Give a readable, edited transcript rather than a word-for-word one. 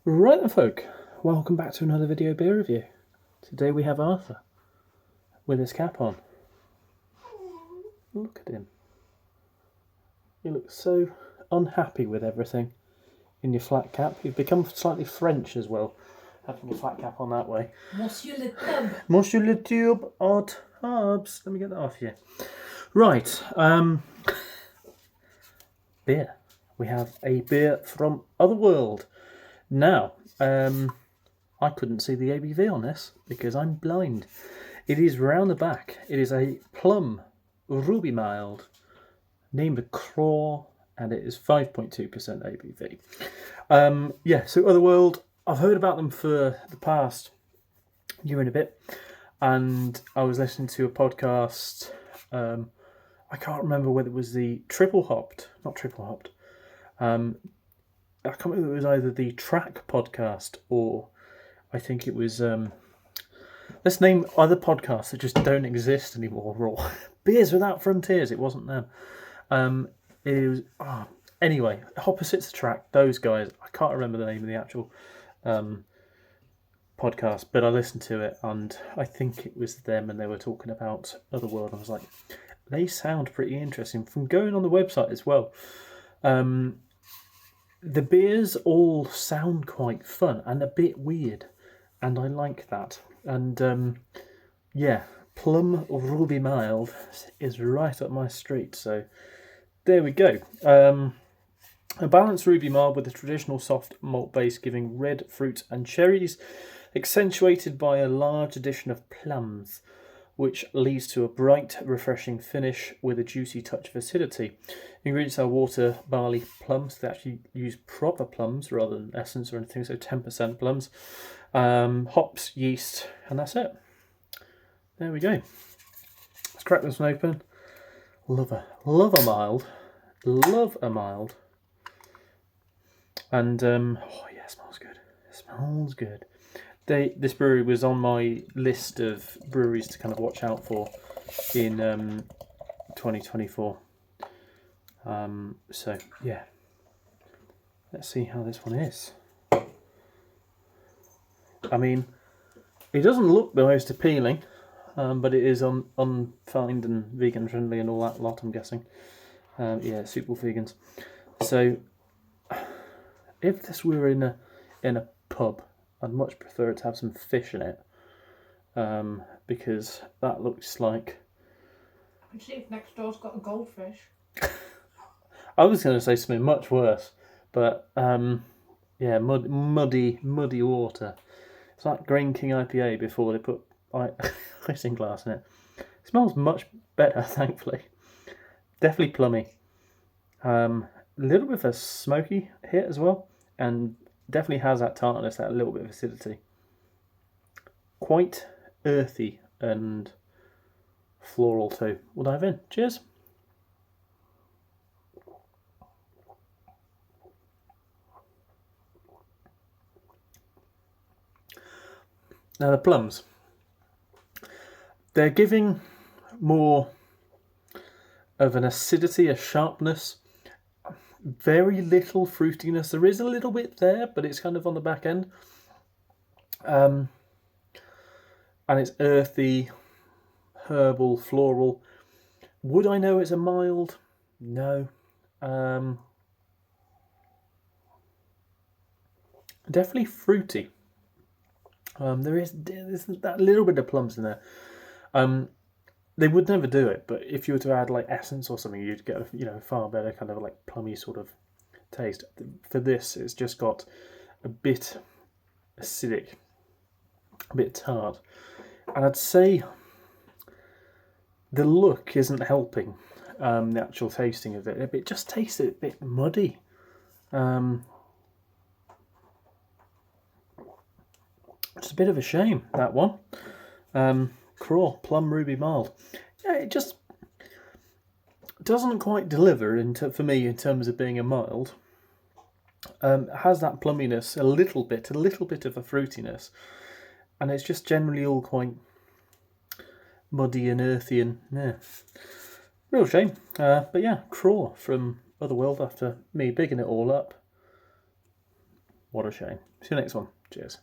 Right then folk, welcome back to another video beer review. Today we have Arthur with his cap on. Look at him. You look so unhappy with everything in your flat cap. You've become slightly French as well, having your flat cap on that way. Monsieur le tube. Monsieur le tube hot hubs. Let me get that off you. Right, beer. We have a beer from Otherworld. Now, I couldn't see the ABV on this because I'm blind. It is round the back. It is a plum ruby mild named Craw, and it is 5.2% ABV. So Otherworld, I've heard about them for the past year and a bit, and I was listening to a podcast. I can't remember whether it was the not triple hopped. I can't remember if it was either the Track podcast or I think it was. Let's name other podcasts that just don't exist anymore. Or Beers Without Frontiers. It wasn't them. It was. Anyway, Opposites Track. Those guys. I can't remember the name of the actual podcast, but I listened to it and I think it was them, and they were talking about Otherworld. I was like, they sound pretty interesting. From going on the website as well. The beers all sound quite fun and a bit weird, and I like that. And Plum Ruby Mild is right up my street, so there we go. A balanced ruby mild with a traditional soft malt base giving red fruit and cherries, accentuated by a large addition of plums, which leads to a bright, refreshing finish with a juicy touch of acidity. Ingredients are water, barley, plums. They actually use proper plums rather than essence or anything, so 10% plums. Hops, yeast, and that's it. There we go. Let's crack this one open. Love a mild. Love a mild. And, it smells good. It smells good. This brewery was on my list of breweries to kind of watch out for in 2024. Let's see how this one is. I mean, it doesn't look the most appealing, but it is unfined and vegan friendly and all that lot, I'm guessing. Super vegans. So, if this were in a pub, I'd much prefer it to have some fish in it, because that looks like. I can see if next door's got a goldfish. I was going to say something much worse, but muddy water. It's like Grain King IPA before they put isinglass in it. It smells much better, thankfully. Definitely plummy. A little bit of a smoky hit as well, and definitely has that tartness, that little bit of acidity. Quite earthy and floral too. We'll dive in. Cheers. Now the plums. They're giving more of an acidity, a sharpness. Very little fruitiness. There is a little bit there, but it's kind of on the back end. And it's earthy, herbal, floral. Would I know it's a mild? No. Definitely fruity. There's that little bit of plums in there. They would never do it, but if you were to add like essence or something, you'd get a far better kind of like plummy sort of taste. For this, it's just got a bit acidic, a bit tart, and I'd say the look isn't helping the actual tasting of it. It just tastes a bit muddy. It's a bit of a shame, that one. Craw, Plum Ruby Mild. Yeah, it just doesn't quite deliver for me in terms of being a mild. It has that plumminess, a little bit of a fruitiness, and it's just generally all quite muddy and earthy and real shame. But yeah, Craw from Otherworld after me bigging it all up. What a shame. See you next one. Cheers.